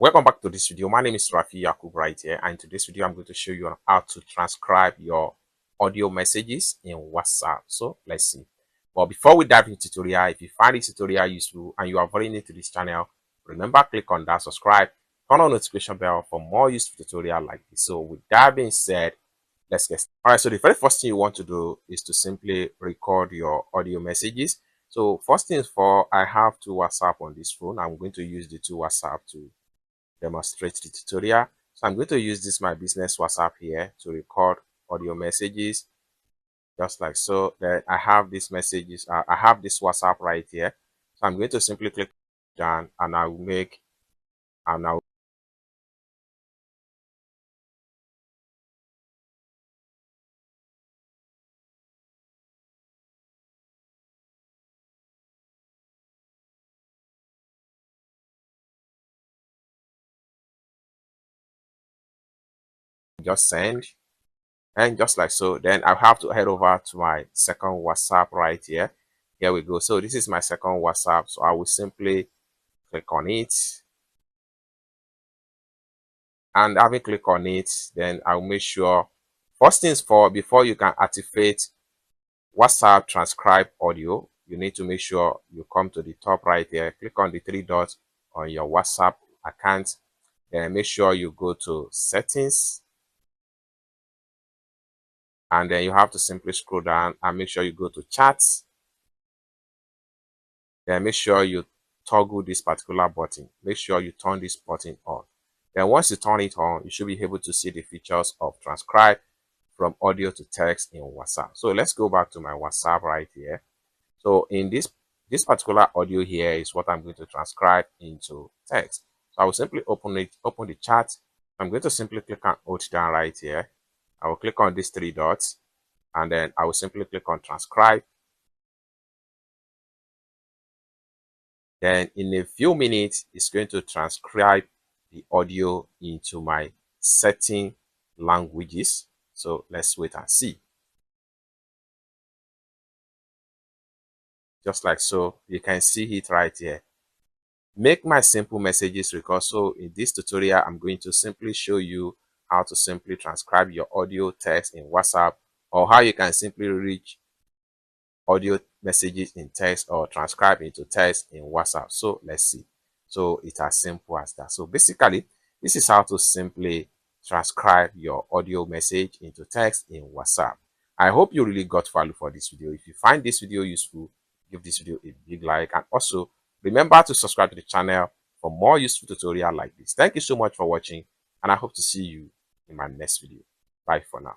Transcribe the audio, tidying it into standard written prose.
Welcome back to this video. My name is Rafi Yakub right here, and in today's video I'm going to show you on how to transcribe your audio messages in WhatsApp. So let's see. But before we dive into the tutorial, if you find this tutorial useful and you are very new to this channel, remember click on that subscribe, turn on notification bell for more useful tutorial like this. So with that being said, let's get started. All right, so the very first thing you want to do is to simply record your audio messages. So first things for, I have two WhatsApp on this phone. I'm going to use the two WhatsApp to demonstrate the tutorial. So I'm going to use this my business WhatsApp here to record audio messages, just like so. Then I have these messages. I have this WhatsApp right here. So I'm going to simply click down, and I will just send, and just like so. Then I have to head over to my second WhatsApp right here. Here we go. So this is my second WhatsApp. So I will simply click on it, and having click on it, then I will make sure, first things for, before you can activate WhatsApp transcribe audio, you need to make sure you come to the top right here, click on the three dots on your WhatsApp account, then make sure you go to settings, and then you have to simply scroll down and make sure you go to chats. Then make sure you toggle this particular button. Make sure you turn this button on. Then once you turn it on, you should be able to see the features of transcribe from audio to text in WhatsApp. So let's go back to my WhatsApp right here. So in this particular audio here is what I'm going to transcribe into text. So I will simply open the chat. I'm going to simply click and hold down right here. I will click on these three dots, and then I will simply click on transcribe. Then in a few minutes, it's going to transcribe the audio into my setting languages. So let's wait and see. Just like so, you can see it right here. Make my simple messages record. So in this tutorial, I'm going to simply show you how to simply transcribe your audio text in WhatsApp, or how you can simply reach audio messages in text or transcribe into text in WhatsApp. So let's see. So it's as simple as that. So basically, this is how to simply transcribe your audio message into text in WhatsApp. I hope you really got value for this video. If you find this video useful, give this video a big like, and also remember to subscribe to the channel for more useful tutorial like this. Thank you so much for watching, and I hope to see you in my next video. Bye for now.